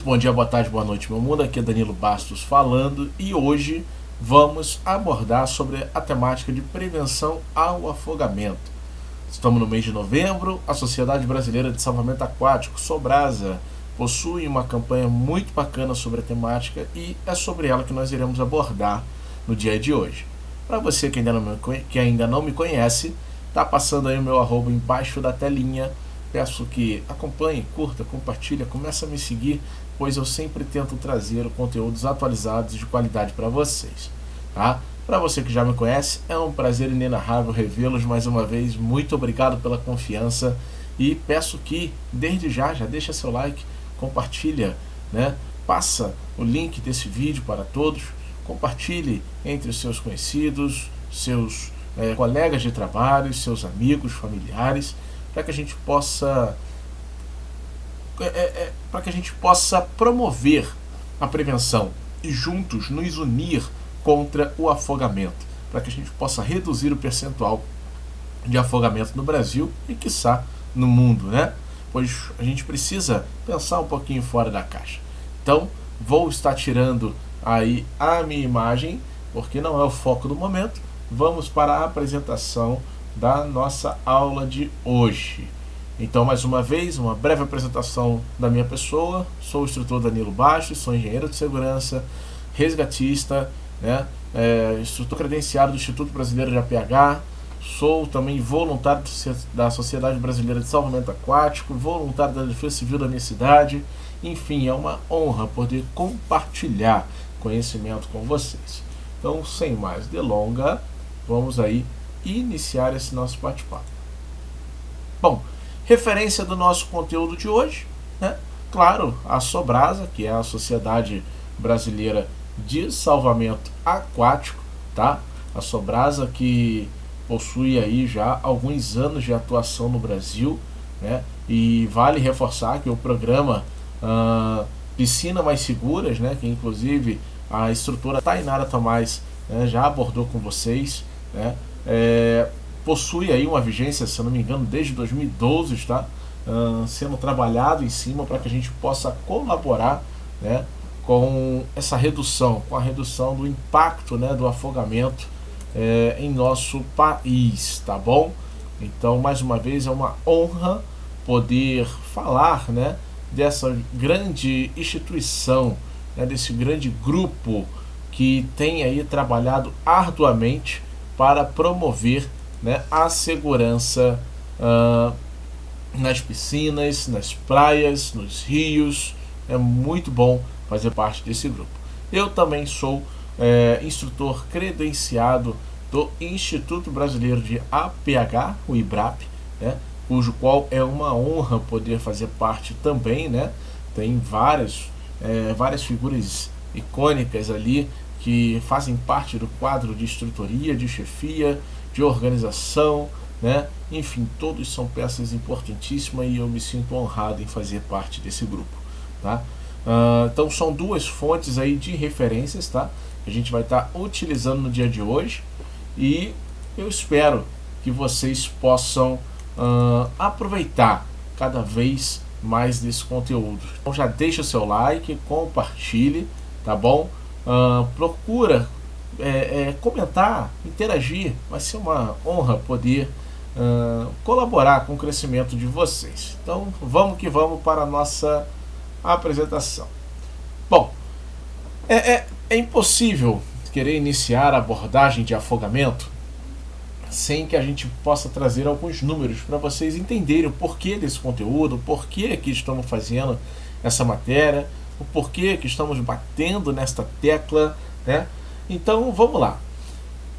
Bom dia, boa tarde, boa noite, meu mundo. Aqui é Danilo Bastos falando e hoje vamos abordar sobre a temática de prevenção ao afogamento. Estamos no mês de novembro, a Sociedade Brasileira de Salvamento Aquático, Sobrasa, possui uma campanha muito bacana sobre a temática e é sobre ela que nós iremos abordar no dia de hoje. Para você que ainda não me conhece, tá passando aí o meu arroba embaixo da telinha. Peço que acompanhe, curta, compartilhe, comece a me seguir, pois eu sempre tento trazer conteúdos atualizados de qualidade para vocês. Tá? Para você que já me conhece, é um prazer inenarrável revê-los mais uma vez. Muito obrigado pela confiança e peço que, desde já deixa seu like, compartilha, né? Passa o link desse vídeo para todos, compartilhe entre os seus conhecidos, seus colegas de trabalho, seus amigos, familiares, para que a gente possa promover a prevenção e juntos nos unir contra o afogamento, para que a gente possa reduzir o percentual de afogamento no Brasil e quiçá no mundo, né? Pois a gente precisa pensar um pouquinho fora da caixa. Então vou estar tirando aí a minha imagem, porque não é o foco do momento. Vamos para a apresentação da nossa aula de hoje. Então, mais uma vez, uma breve apresentação da minha pessoa. Sou o instrutor Danilo Bastos, sou engenheiro de segurança, resgatista, né? Instrutor credenciado do Instituto Brasileiro de APH, sou também voluntário da Sociedade Brasileira de Salvamento Aquático, voluntário da Defesa Civil da minha cidade. Enfim, é uma honra poder compartilhar conhecimento com vocês. Então, sem mais delongas, vamos aí iniciar esse nosso bate-papo. Bom, referência do nosso conteúdo de hoje, né? Claro, a Sobrasa, que é a Sociedade Brasileira de Salvamento Aquático, tá? A Sobrasa que possui aí já alguns anos de atuação no Brasil, né? E vale reforçar que o programa Piscina Mais Seguras, né? Que inclusive a instrutora Tainara Tomás, né, já abordou com vocês, né? Possui aí uma vigência, se eu não me engano, desde 2012, está sendo trabalhado em cima para que a gente possa colaborar, né, com essa redução, com a redução do impacto, né, do afogamento em nosso país, tá bom? Então, mais uma vez, é uma honra poder falar, né, dessa grande instituição, né, desse grande grupo que tem aí trabalhado arduamente para promover, né, a segurança nas piscinas, nas praias, nos rios. É muito bom fazer parte desse grupo. Eu também sou instrutor credenciado do Instituto Brasileiro de APH, o IBRAP, né, cujo qual é uma honra poder fazer parte também, né? Tem várias figuras icônicas ali que fazem parte do quadro de instrutoria, de chefia, de organização, né? Enfim, todos são peças importantíssimas e eu me sinto honrado em fazer parte desse grupo, tá? Então são duas fontes aí de referências, tá? Que a gente vai estar utilizando no dia de hoje e eu espero que vocês possam aproveitar cada vez mais desse conteúdo. Então já deixa o seu like, compartilhe, tá bom? Procura comentar, interagir. Vai ser uma honra poder colaborar com o crescimento de vocês. Então vamos que vamos para a nossa apresentação. Bom, é impossível querer iniciar a abordagem de afogamento sem que a gente possa trazer alguns números para vocês entenderem o porquê desse conteúdo, o porquê que estamos fazendo essa matéria, o porquê que estamos batendo nesta tecla, né? Então vamos lá.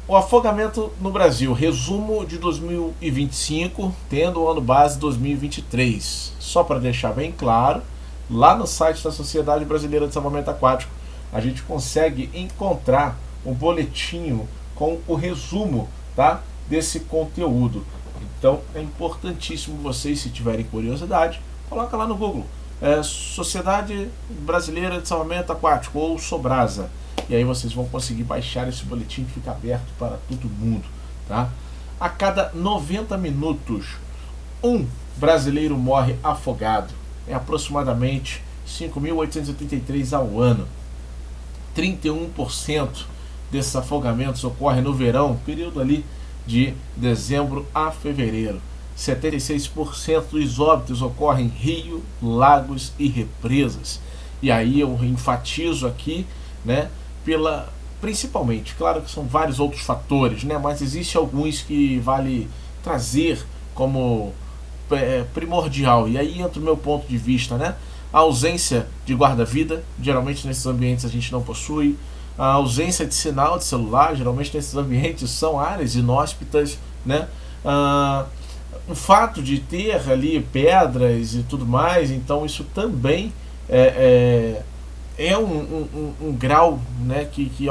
O afogamento no Brasil, resumo de 2025, tendo o ano base 2023. Só para deixar bem claro, lá no site da Sociedade Brasileira de Salvamento Aquático, a gente consegue encontrar um boletim com o resumo, tá, desse conteúdo. Então é importantíssimo vocês, se tiverem curiosidade, coloca lá no Google, Sociedade Brasileira de Salvamento Aquático ou Sobrasa, e aí vocês vão conseguir baixar esse boletim que fica aberto para todo mundo, tá? A cada 90 minutos um brasileiro morre afogado. É aproximadamente 5.883 ao ano. 31% desses afogamentos ocorrem no verão, período ali de dezembro a fevereiro. 76% dos óbitos ocorrem em rio, lagos e represas. E aí eu enfatizo aqui, né, principalmente, claro que são vários outros fatores, né, mas existe alguns que vale trazer como primordial. E aí entra o meu ponto de vista, né? A ausência de guarda-vida, geralmente nesses ambientes a gente não possui. A ausência de sinal de celular, geralmente nesses ambientes são áreas inóspitas, né? O fato de ter ali pedras e tudo mais, então isso também é um grau, né, que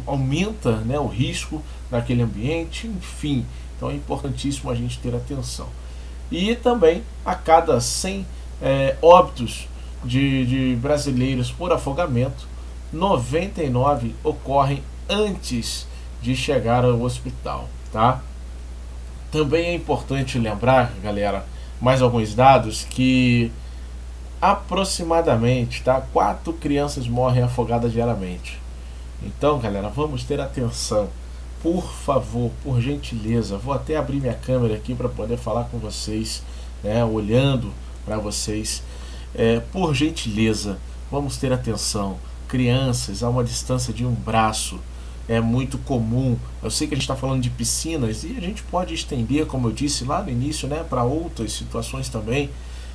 aumenta, né, o risco naquele ambiente, enfim. Então é importantíssimo a gente ter atenção. E também a cada 100 óbitos de brasileiros por afogamento, 99 ocorrem antes de chegar ao hospital, tá? Também é importante lembrar, galera, mais alguns dados, que aproximadamente, tá, 4 crianças morrem afogadas diariamente. Então, galera, vamos ter atenção. Por favor, por gentileza, vou até abrir minha câmera aqui para poder falar com vocês, né, olhando para vocês. Por gentileza, vamos ter atenção. Crianças a uma distância de um braço é muito comum. Eu sei que a gente está falando de piscinas e a gente pode estender, como eu disse lá no início, né, para outras situações também.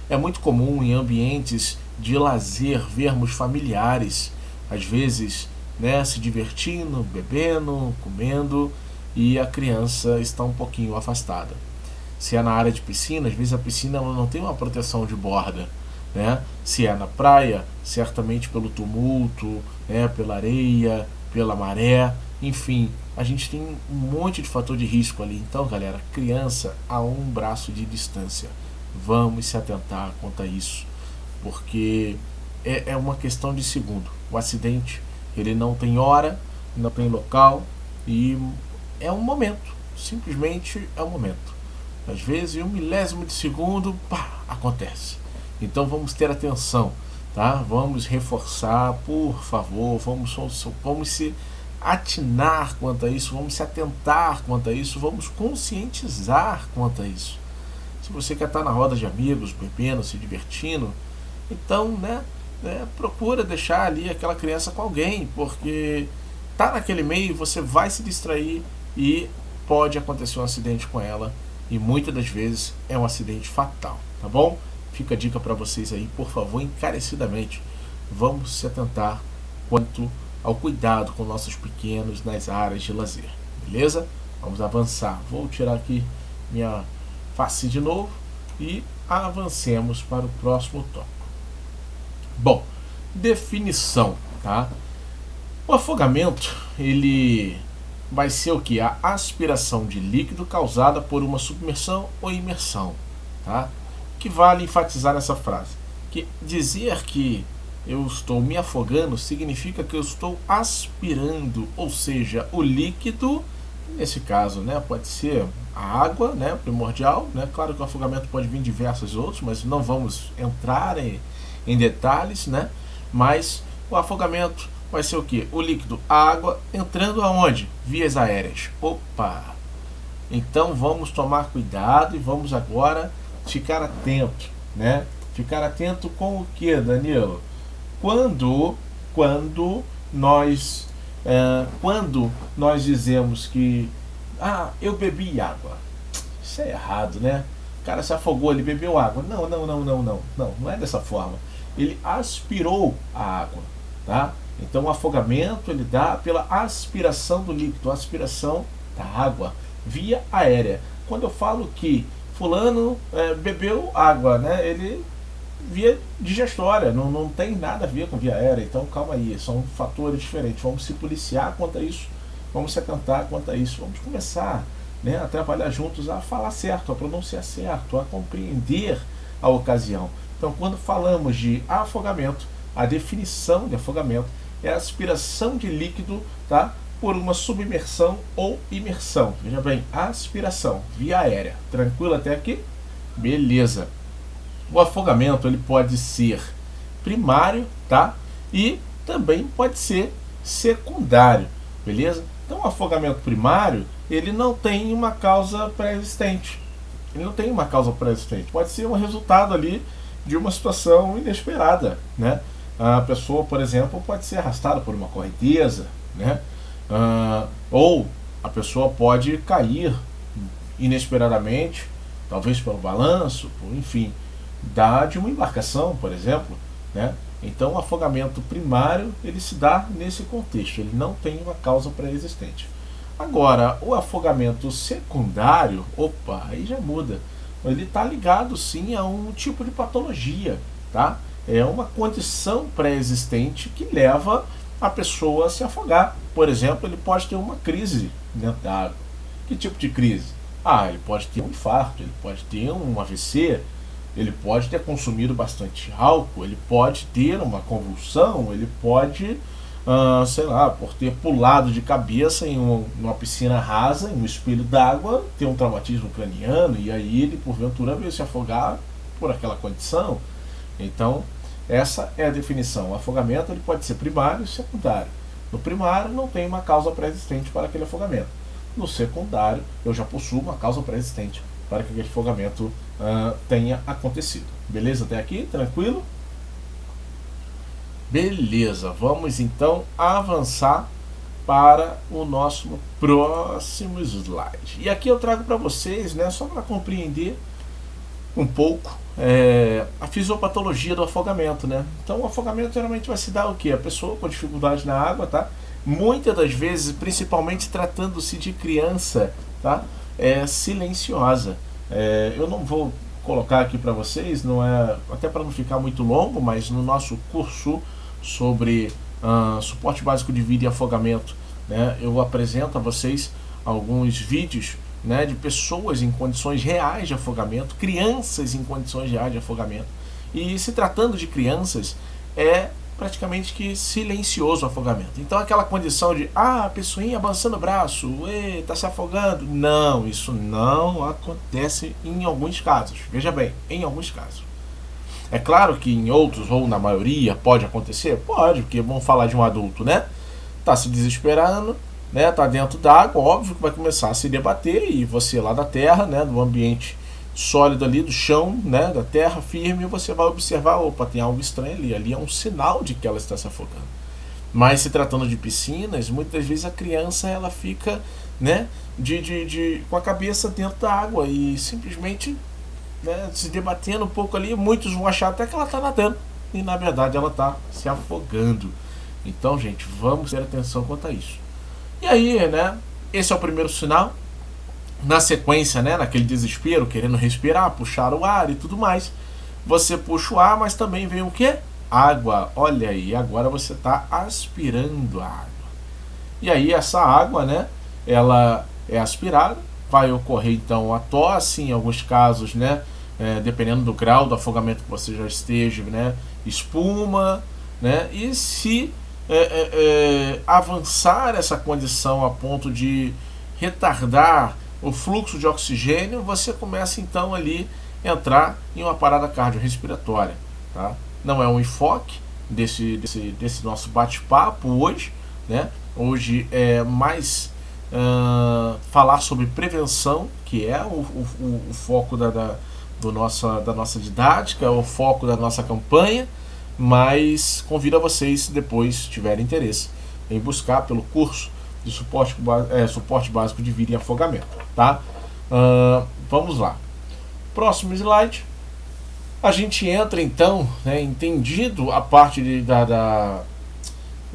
É muito comum em ambientes de lazer vermos familiares, às vezes, né, se divertindo, bebendo, comendo, e a criança está um pouquinho afastada. Se é na área de piscina, às vezes a piscina ela não tem uma proteção de borda, né? Se é na praia, certamente pelo tumulto, né, pela areia, pela maré, enfim, a gente tem um monte de fator de risco ali. Então, galera, criança a um braço de distância, vamos se atentar quanto a isso, porque é uma questão de segundo. O acidente, ele não tem hora, não tem local, e é um momento, simplesmente é um momento. Às vezes, em 1 milésimo de segundo, pá, acontece. Então vamos ter atenção, tá? Vamos reforçar, por favor, vamos se atinar quanto a isso, vamos se atentar quanto a isso, vamos conscientizar quanto a isso. Se você quer estar na roda de amigos, bebendo, se divertindo, então, né, procura deixar ali aquela criança com alguém, porque tá naquele meio, você vai se distrair e pode acontecer um acidente com ela, e muitas das vezes é um acidente fatal, tá bom? Fica a dica para vocês aí, por favor, encarecidamente, vamos se atentar quanto ao cuidado com nossos pequenos nas áreas de lazer, beleza? Vamos avançar. Vou tirar aqui minha face de novo e avancemos para o próximo tópico. Bom, definição, tá? O afogamento, ele vai ser o que? A aspiração de líquido causada por uma submersão ou imersão, tá? Que vale enfatizar nessa frase, que dizer que eu estou me afogando significa que eu estou aspirando, ou seja, o líquido, nesse caso, né, pode ser a água, né, primordial, né, claro que o afogamento pode vir diversos outros, mas não vamos entrar em detalhes, né, mas o afogamento vai ser o que? O líquido, a água, entrando aonde? Vias aéreas. Opa! Então vamos tomar cuidado e vamos agora ficar atento, né? Ficar atento com o que, Danilo? Quando nós dizemos que eu bebi água, isso é errado, né? O cara se afogou, ele bebeu água. Não é dessa forma. Ele aspirou a água, tá? Então o afogamento ele dá pela aspiração do líquido, aspiração da água via aérea. Quando eu falo que fulano bebeu água, né? Ele via digestória, não tem nada a ver com via aérea. Então calma aí, são fatores diferentes. Vamos se policiar quanto a isso, vamos se atentar quanto a isso, vamos começar, né, a trabalhar juntos, a falar certo, a pronunciar certo, a compreender a ocasião. Então quando falamos de afogamento, a definição de afogamento é a aspiração de líquido, tá, por uma submersão ou imersão. Veja bem, aspiração via aérea. Tranquilo até aqui? Beleza. O afogamento ele pode ser primário, tá? E também pode ser secundário, beleza? Então, o afogamento primário, ele não tem uma causa pré-existente. Ele não tem uma causa pré-existente. Pode ser um resultado ali de uma situação inesperada, né? A pessoa, por exemplo, pode ser arrastada por uma correnteza, né? Ou a pessoa pode cair inesperadamente, talvez pelo balanço, enfim, de uma embarcação, por exemplo, né? Então, o afogamento primário, ele se dá nesse contexto, ele não tem uma causa pré-existente. Agora, o afogamento secundário, aí já muda. Ele está ligado sim a um tipo de patologia, tá? É uma condição pré-existente que leva a pessoa a se afogar. Por exemplo, ele pode ter uma crise dentro da água. Que tipo de crise? Ele pode ter um infarto, ele pode ter um AVC, ele pode ter consumido bastante álcool, ele pode ter uma convulsão, ele pode, sei lá, por ter pulado de cabeça em uma piscina rasa, em um espelho d'água, ter um traumatismo craniano, e aí ele, porventura, veio se afogar por aquela condição. Então, essa é a definição. O afogamento ele pode ser primário e secundário. No primário, não tem uma causa pré-existente para aquele afogamento. No secundário, eu já possuo uma causa pré-existente para que aquele afogamento tenha acontecido. Beleza até aqui? Tranquilo? Beleza, vamos então avançar para o nosso próximo slide. E aqui eu trago para vocês, né, só para compreender um pouco a fisiopatologia do afogamento, né? Então, o afogamento geralmente vai se dar o quê? A pessoa com dificuldade na água, tá? Muitas das vezes, principalmente tratando-se de criança, tá? É silenciosa. Eu não vou colocar aqui para vocês, não é, até para não ficar muito longo, mas no nosso curso sobre suporte básico de vida e afogamento, né, eu apresento a vocês alguns vídeos, né, de pessoas em condições reais de afogamento, crianças em condições reais de afogamento. E se tratando de crianças, é praticamente que silencioso o afogamento. Então aquela condição de a pessoinha avançando o braço, está se afogando. Não, isso não acontece em alguns casos. Veja bem, em alguns casos. É claro que em outros, ou na maioria, pode acontecer? Pode, porque vamos falar de um adulto, né? Tá se desesperando, né? Tá dentro d'água, óbvio que vai começar a se debater, e você lá da terra, né, do ambiente sólido ali, do chão, né, da terra firme, você vai observar, tem algo estranho ali é um sinal de que ela está se afogando. Mas se tratando de piscinas, muitas vezes a criança ela fica, né, com a cabeça dentro da água e simplesmente, né, se debatendo um pouco ali. Muitos vão achar até que ela está nadando e na verdade ela está se afogando. Então, gente, vamos ter atenção quanto a isso. E aí, né, esse é o primeiro sinal. Na sequência, né, naquele desespero, querendo respirar, puxar o ar e tudo mais, você puxa o ar, mas também vem o que? Água. Olha aí, agora você está aspirando a água. E aí essa água, né, ela é aspirada, vai ocorrer então a tosse, em alguns casos, né, dependendo do grau do afogamento que você já esteja, né, espuma, né, e se avançar essa condição a ponto de retardar o fluxo de oxigênio, você começa então ali a entrar em uma parada cardiorrespiratória, tá? Não é um enfoque desse nosso bate-papo hoje, né? Hoje é mais falar sobre prevenção, que é o foco da nossa didática, é o foco da nossa campanha, mas convido a vocês, se depois tiverem interesse, em buscar pelo curso de suporte básico de vida e afogamento, tá? Vamos lá. Próximo slide. A gente entra então, né, entendido a parte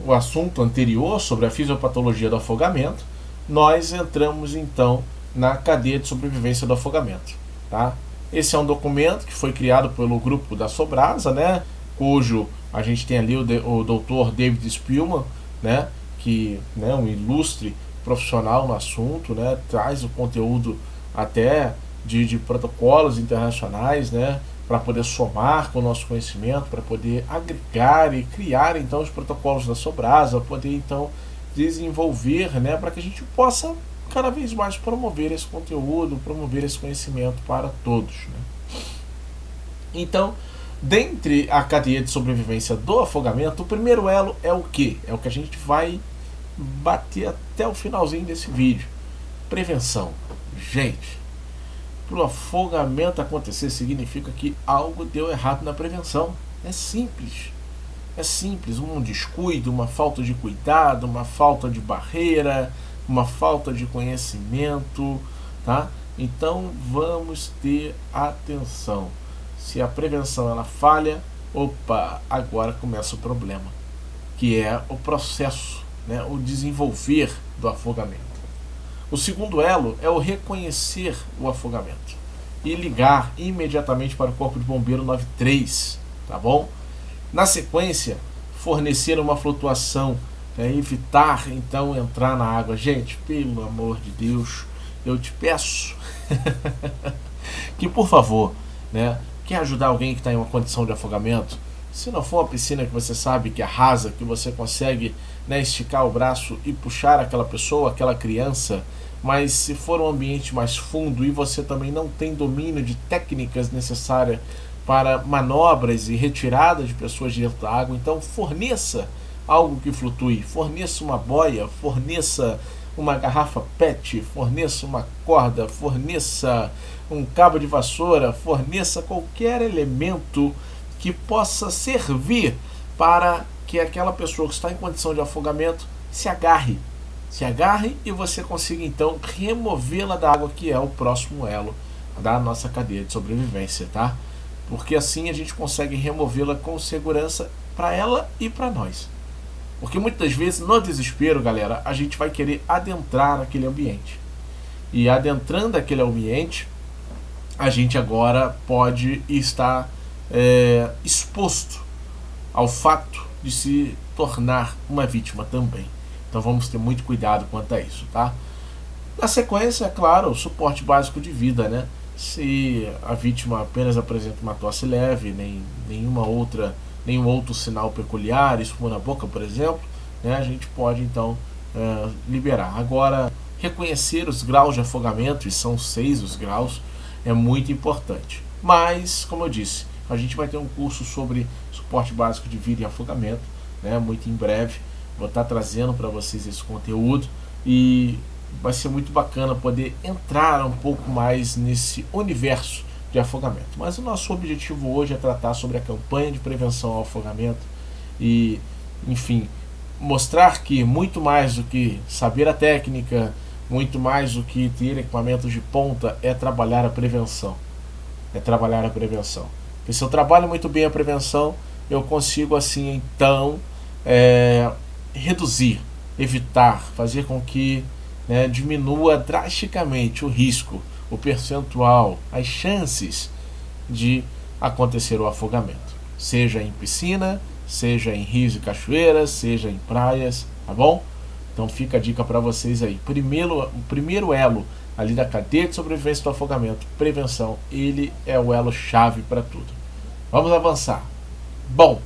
o assunto anterior sobre a fisiopatologia do afogamento, nós entramos então na cadeia de sobrevivência do afogamento, tá? Esse é um documento que foi criado pelo grupo da Sobrasa, né, cujo a gente tem ali o Dr. David Spillman, né, que, né, um ilustre profissional no assunto, né, traz o conteúdo até de protocolos internacionais, né, para poder somar com o nosso conhecimento, para poder agregar e criar então os protocolos da Sobrasa, poder então desenvolver, né, para que a gente possa cada vez mais promover esse conteúdo, promover esse conhecimento para todos, né. Então, Dentre a cadeia de sobrevivência do afogamento, o primeiro elo é o quê? É o que a gente vai bater até o finalzinho desse vídeo. Prevenção. Gente, para o afogamento acontecer significa que algo deu errado na prevenção. É simples. É simples, um descuido, uma falta de cuidado, uma falta de barreira, uma falta de conhecimento, tá? Então vamos ter atenção. Se a prevenção ela falha, opa, agora começa o problema, que é o processo, né, o desenvolver do afogamento. O segundo elo é o reconhecer o afogamento e ligar imediatamente para o Corpo de Bombeiro 93, tá bom? Na sequência, fornecer uma flutuação, evitar então entrar na água. Gente, pelo amor de Deus, eu te peço que, por favor, né, quer ajudar alguém que está em uma condição de afogamento? Se não for uma piscina que você sabe que é rasa, que você consegue, né, esticar o braço e puxar aquela pessoa, aquela criança, mas se for um ambiente mais fundo e você também não tem domínio de técnicas necessárias para manobras e retirada de pessoas de dentro da água, então forneça algo que flutue, forneça uma boia, forneça uma garrafa PET, forneça uma corda, forneça um cabo de vassoura, forneça qualquer elemento que possa servir para que aquela pessoa que está em condição de afogamento se agarre e você consiga então removê-la da água, que é o próximo elo da nossa cadeia de sobrevivência, tá? Porque assim a gente consegue removê-la com segurança para ela e para nós. Porque muitas vezes, no desespero, galera, a gente vai querer adentrar aquele ambiente. E adentrando aquele ambiente, a gente agora pode estar exposto ao fato de se tornar uma vítima também. Então vamos ter muito cuidado quanto a isso, tá? Na sequência, é claro, o suporte básico de vida, né? Se a vítima apenas apresenta uma tosse leve, nenhum outro sinal peculiar, espuma na boca, por exemplo, né, a gente pode então liberar. Agora, reconhecer os graus de afogamento, e são 6 os graus, é muito importante. Mas, como eu disse, a gente vai ter um curso sobre suporte básico de vida e afogamento, né, muito em breve. Vou estar trazendo para vocês esse conteúdo e vai ser muito bacana poder entrar um pouco mais nesse universo de afogamento. Mas o nosso objetivo hoje é tratar sobre a campanha de prevenção ao afogamento e, enfim, mostrar que muito mais do que saber a técnica, muito mais do que ter equipamentos de ponta, é trabalhar a prevenção. Porque se eu trabalho muito bem a prevenção, eu consigo assim então reduzir, evitar, fazer com que diminua drasticamente o risco, o percentual, as chances de acontecer o afogamento, seja em piscina, seja em rios e cachoeiras, seja em praias, tá bom? Então fica a dica para vocês aí. O primeiro elo ali da cadeia de sobrevivência do afogamento, prevenção, ele é o elo chave para tudo. Vamos avançar. Bom,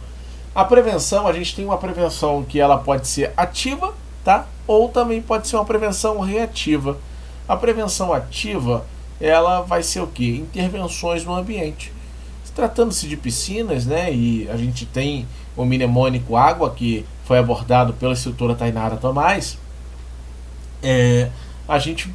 a prevenção, a gente tem uma prevenção que ela pode ser ativa, tá? Ou também pode ser uma prevenção reativa. A prevenção ativa, ela vai ser o quê? Intervenções no ambiente. Tratando-se de piscinas, né, e a gente tem o mnemônico água, que foi abordado pela instrutora Tainara Tomás, a gente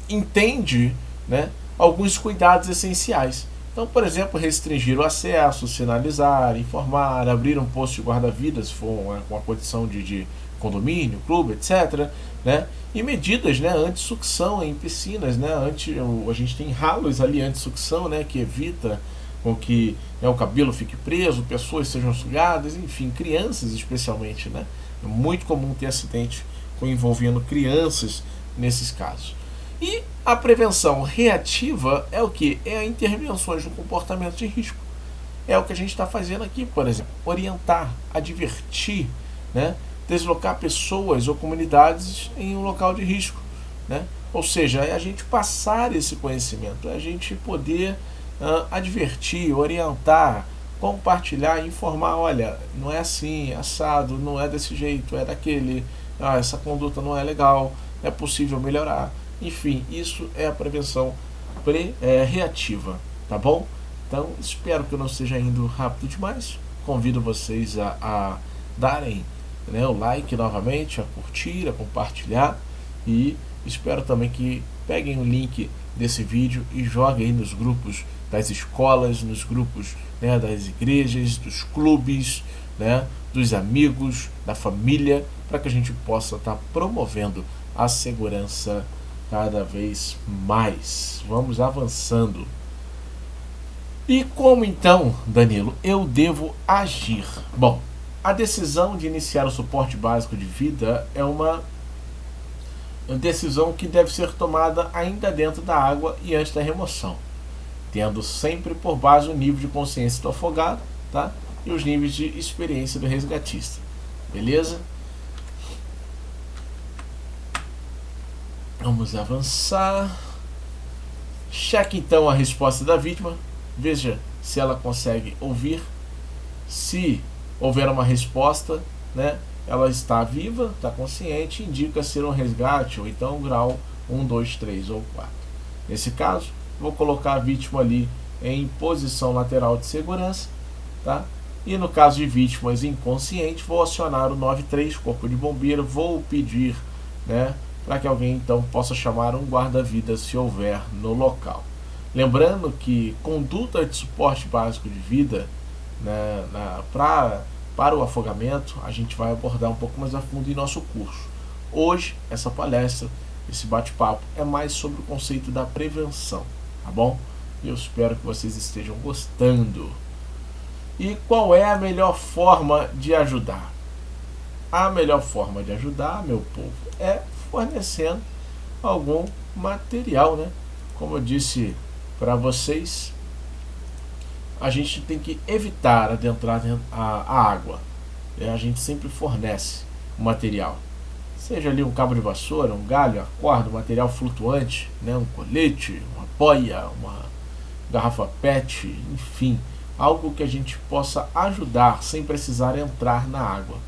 entende, né, alguns cuidados essenciais. Então, por exemplo, restringir o acesso, sinalizar, informar, abrir um posto de guarda-vidas, se for uma condição de condomínio, clube, etc., né? E medidas, né, anti-sucção em piscinas, né? A gente tem ralos ali anti-sucção, né, que evita com que o cabelo fique preso, pessoas sejam sugadas, enfim, crianças especialmente, né? É muito comum ter acidente envolvendo crianças nesses casos. E a prevenção reativa é o que? É intervenções no comportamento de risco. É o que a gente está fazendo aqui, por exemplo, orientar, advertir, né? Deslocar pessoas ou comunidades em um local de risco, né? Ou seja, é a gente passar esse conhecimento, é a gente poder advertir, orientar, compartilhar, informar, olha, não é assim, assado, não é desse jeito, é daquele, essa conduta não é legal, é possível melhorar. Enfim, isso é a prevenção reativa, tá bom? Então, espero que eu não esteja indo rápido demais. Convido vocês a darem, né, o like novamente, a curtir, a compartilhar, e espero também que peguem o link desse vídeo e joguem aí nos grupos das escolas, nos grupos, né, das igrejas, dos clubes, né, dos amigos, da família, para que a gente possa estar promovendo a segurança cada vez mais. Vamos avançando. E como então, Danilo, eu devo agir? Bom, a decisão de iniciar o suporte básico de vida é uma decisão que deve ser tomada ainda dentro da água e antes da remoção, tendo sempre por base o nível de consciência do afogado, tá? E os níveis de experiência do resgatista. Beleza? Vamos avançar. Cheque então a resposta da vítima. Veja se ela consegue ouvir. Se houver uma resposta, né, ela está viva, está consciente, indica ser um resgate, ou então grau 1, 2, 3 ou 4. Nesse caso, vou colocar a vítima ali em posição lateral de segurança, tá? E no caso de vítimas inconscientes, vou acionar o 93, corpo de bombeiro, vou pedir, né, para que alguém então possa chamar um guarda-vidas se houver no local. Lembrando que conduta de suporte básico de vida, né, para o afogamento, a gente vai abordar um pouco mais a fundo em nosso curso. Hoje, essa palestra, esse bate-papo é mais sobre o conceito da prevenção, tá bom? Eu espero que vocês estejam gostando. E qual é a melhor forma de ajudar? A melhor forma de ajudar, meu povo, é fornecendo algum material, né? Como eu disse para vocês, a gente tem que evitar adentrar a água. A gente sempre fornece o material. Seja ali um cabo de vassoura, um galho, a corda, um material flutuante, né? Um colete, uma boia, uma garrafa PET, enfim, algo que a gente possa ajudar sem precisar entrar na água.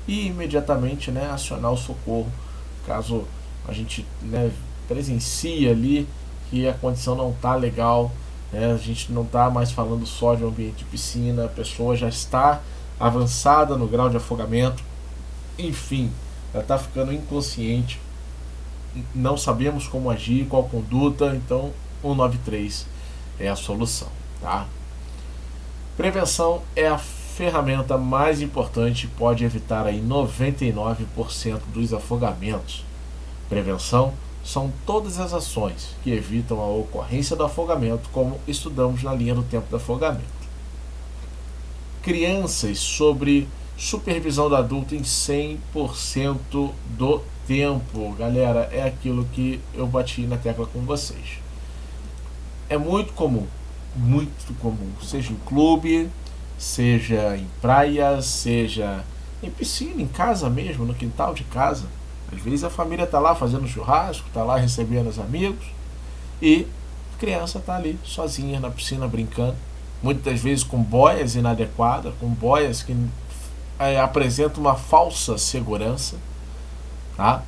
E imediatamente, né, acionar o socorro, caso a gente, né, presencie ali que a condição não está legal, né, a gente não está mais falando só de um ambiente de piscina, a pessoa já está avançada no grau de afogamento, enfim, ela está ficando inconsciente, não sabemos como agir, qual conduta, então 193 é a solução, tá? Prevenção é a ferramenta mais importante e pode evitar aí 99% dos afogamentos. Prevenção são todas as ações que evitam a ocorrência do afogamento, como estudamos na linha do tempo do afogamento. Crianças sobre supervisão do adulto em 100% do tempo. Galera, é aquilo que eu bati na tecla com vocês. É muito comum, seja em clube, seja em praia, seja em piscina, em casa mesmo, no quintal de casa. Às vezes a família está lá fazendo churrasco, está lá recebendo os amigos e a criança está ali sozinha na piscina brincando, muitas vezes com boias inadequadas, com boias que apresentam uma falsa segurança, tá?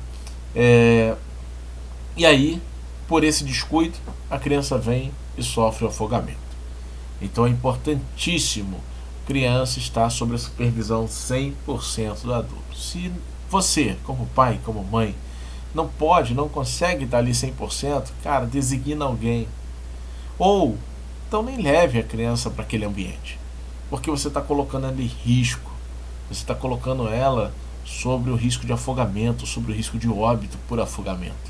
E aí, por esse descuido, a criança vem e sofre o afogamento. Então é importantíssimo a criança estar sob a supervisão 100% do adulto. Se você, como pai, como mãe, não consegue estar ali 100%, cara, designa alguém. Ou, então nem leve a criança para aquele ambiente, porque você está colocando ela em risco. Você está colocando ela sobre o risco de afogamento, sobre o risco de óbito por afogamento.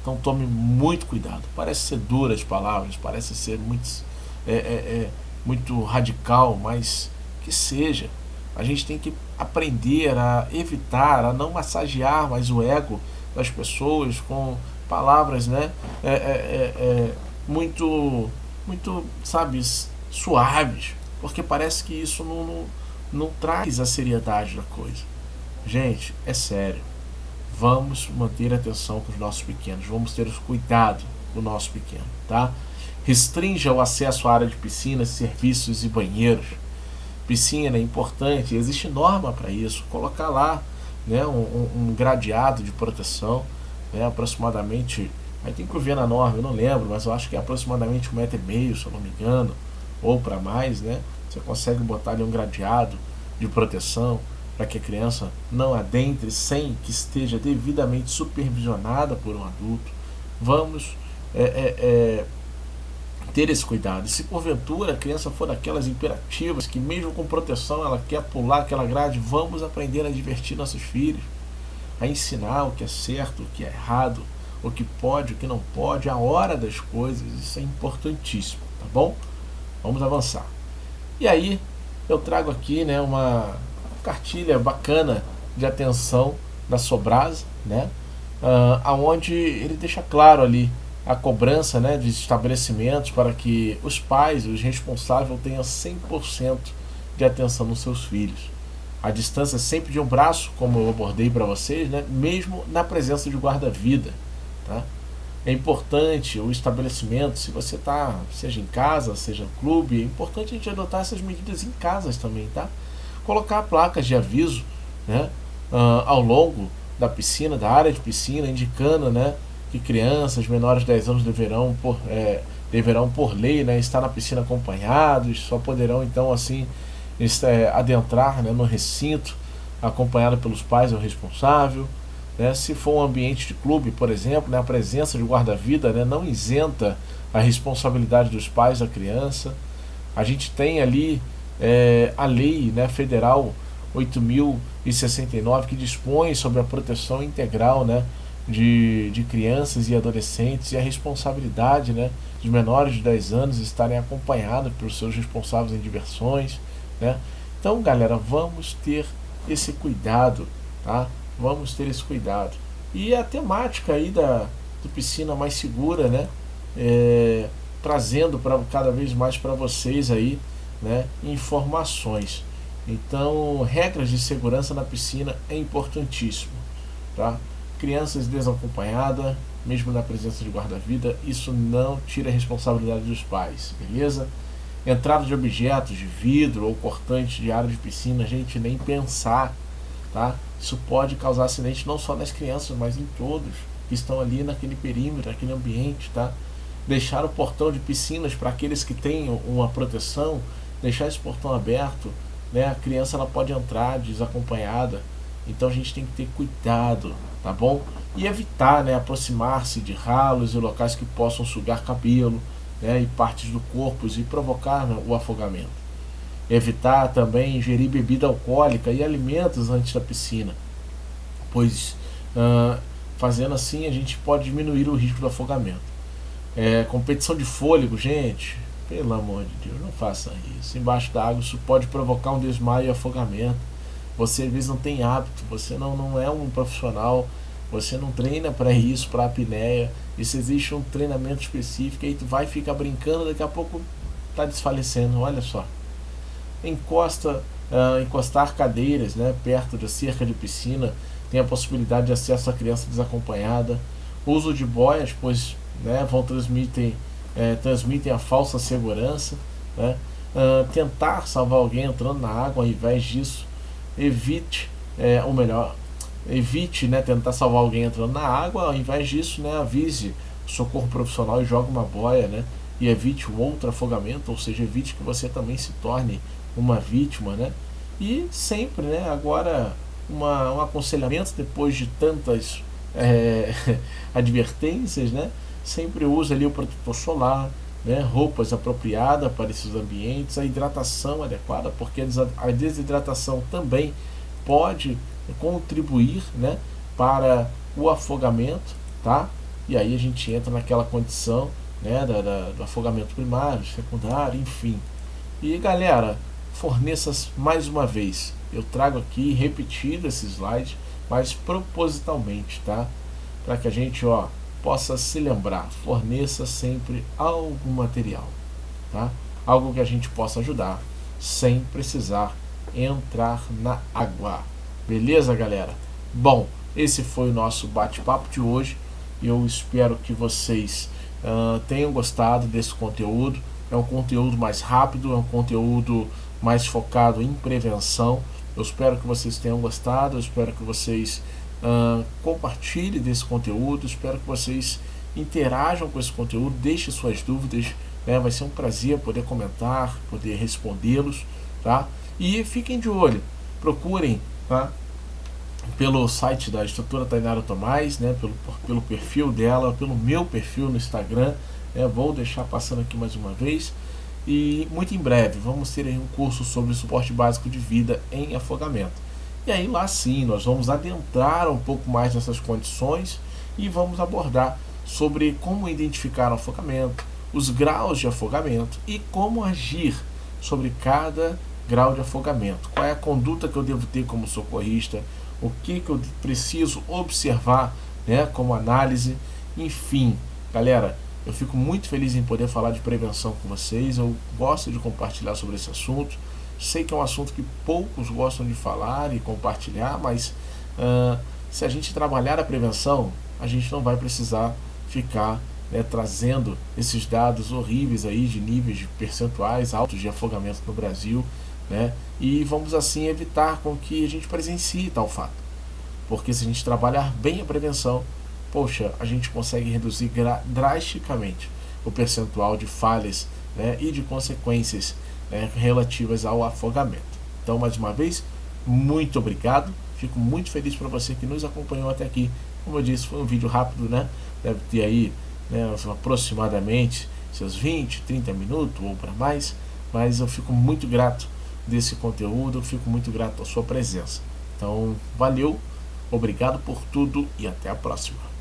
Então tome muito cuidado. Parece ser duras palavras, parece ser muito radical, mas que seja. A gente tem que aprender a evitar, a não massagear mais o ego das pessoas com palavras, né, muito, sabe, suaves, porque parece que isso não traz a seriedade da coisa. Gente, é sério. Vamos manter a atenção com os nossos pequenos, vamos ter os cuidados com o nosso pequeno, tá? Restrinja o acesso à área de piscinas, serviços e banheiros. Piscina é importante, existe norma para isso. Colocar lá, né, um gradeado de proteção, né, aproximadamente, aí tem que ver na norma, eu não lembro, mas eu acho que é aproximadamente 1,5 m, se eu não me engano, ou para mais, né? Você consegue botar ali um gradeado de proteção para que a criança não adentre sem que esteja devidamente supervisionada por um adulto. Vamos ter esse cuidado. E se porventura a criança for daquelas imperativas que mesmo com proteção ela quer pular aquela grade, vamos aprender a divertir nossos filhos, a ensinar o que é certo, o que é errado, o que pode, o que não pode, a hora das coisas. Isso é importantíssimo, tá bom? Vamos avançar. E aí eu trago aqui, né, uma cartilha bacana de atenção da Sobrasa, né, aonde ele deixa claro ali a cobrança, né, de estabelecimentos para que os pais, os responsáveis, tenham 100% de atenção nos seus filhos. A distância sempre de um braço, como eu abordei para vocês, né, mesmo na presença de guarda-vida. Tá? É importante o estabelecimento, se você está, seja em casa, seja no clube, é importante a gente adotar essas medidas em casas também, tá? Colocar placas de aviso, né, ao longo da piscina, da área de piscina, indicando, né, que crianças menores de 10 anos deverão por lei, né, estar na piscina acompanhados, só poderão então assim adentrar, né, no recinto acompanhado pelos pais ou responsável. Né, se for um ambiente de clube, por exemplo, né, a presença de guarda-vida, né, não isenta a responsabilidade dos pais da criança. A gente tem ali a lei, né, federal 8.069 que dispõe sobre a proteção integral, né, de crianças e adolescentes e a responsabilidade, né, de menores de 10 anos estarem acompanhados pelos seus responsáveis em diversões. Né? Então, galera, vamos ter esse cuidado, tá? Vamos ter esse cuidado. E a temática aí do piscina mais segura, né? Trazendo cada vez mais para vocês aí, né, informações. Então, regras de segurança na piscina é importantíssimo, tá? Crianças desacompanhadas, mesmo na presença de guarda-vida, isso não tira a responsabilidade dos pais, beleza? Entrada de objetos de vidro ou cortantes de área de piscina, gente, nem pensar, tá? Isso pode causar acidente não só nas crianças, mas em todos que estão ali naquele perímetro, naquele ambiente, tá? Deixar o portão de piscinas para aqueles que têm uma proteção, deixar esse portão aberto, né? A criança ela pode entrar desacompanhada, então a gente tem que ter cuidado, tá bom? E evitar, né, aproximar-se de ralos e locais que possam sugar cabelo, né, e partes do corpo e provocar, né, o afogamento. Evitar também ingerir bebida alcoólica e alimentos antes da piscina, pois fazendo assim a gente pode diminuir o risco do afogamento. Competição de fôlego, gente, pelo amor de Deus, não faça isso. Embaixo da água isso pode provocar um desmaio e afogamento. Você às vezes não tem hábito, você não é um profissional, você não treina para isso, para a apneia. Isso existe um treinamento específico, aí tu vai ficar brincando, daqui a pouco tá desfalecendo. Olha só. Encostar cadeiras, né, perto da cerca de piscina tem a possibilidade de acesso à criança desacompanhada. Uso de boias, pois, né, transmitem a falsa segurança, né? Tentar salvar alguém entrando na água, ao invés disso, evite, né, tentar salvar alguém entrando na água, ao invés disso, né, avise o socorro profissional e jogue uma boia, né, e evite um outro afogamento, ou seja, evite que você também se torne uma vítima, né? E sempre, né, agora um aconselhamento depois de tantas advertências, né? Sempre usa ali o protetor solar, né, roupas apropriadas para esses ambientes, a hidratação adequada, porque a desidratação também pode contribuir, né, para o afogamento, tá? E aí a gente entra naquela condição, né, do afogamento primário, secundário, enfim. E galera, forneça mais uma vez. Eu trago aqui repetido esse slide, mas propositalmente, tá? Para que a gente, possa se lembrar, forneça sempre algum material, tá? Algo que a gente possa ajudar sem precisar entrar na água. Beleza, galera? Bom, esse foi o nosso bate-papo de hoje. Eu espero que vocês tenham gostado desse conteúdo. É um conteúdo mais rápido, é um conteúdo mais focado em prevenção. Eu espero que vocês tenham gostado, eu espero que vocês compartilhem desse conteúdo, espero que vocês interajam com esse conteúdo, deixem suas dúvidas né? Vai ser um prazer poder comentar, poder respondê-los, tá? E fiquem de olho, procurem, tá? Pelo site da instrutora Tainara Tomás, né? Pelo perfil dela, pelo meu perfil no Instagram, né? Vou deixar passando aqui mais uma vez. E muito em breve vamos ter aí um curso sobre suporte básico de vida em afogamento. E aí lá sim nós vamos adentrar um pouco mais nessas condições e vamos abordar sobre como identificar o afogamento, os graus de afogamento e como agir sobre cada grau de afogamento. Qual é a conduta que eu devo ter como socorrista, o que eu preciso observar, né, como análise, enfim, galera. Eu fico muito feliz em poder falar de prevenção com vocês. Eu gosto de compartilhar sobre esse assunto. Sei que é um assunto que poucos gostam de falar e compartilhar, mas se a gente trabalhar a prevenção, a gente não vai precisar ficar, né, trazendo esses dados horríveis aí de níveis de percentuais altos de afogamento no Brasil, né? E vamos assim evitar com que a gente presencie tal fato. Porque se a gente trabalhar bem a prevenção, poxa, a gente consegue reduzir drasticamente o percentual de falhas, né, e de consequências, né, relativas ao afogamento. Então, mais uma vez, muito obrigado. Fico muito feliz para você que nos acompanhou até aqui. Como eu disse, foi um vídeo rápido, né? Deve ter aí, né, aproximadamente seus 20, 30 minutos ou para mais. Mas eu fico muito grato desse conteúdo, eu fico muito grato à sua presença. Então, valeu, obrigado por tudo e até a próxima.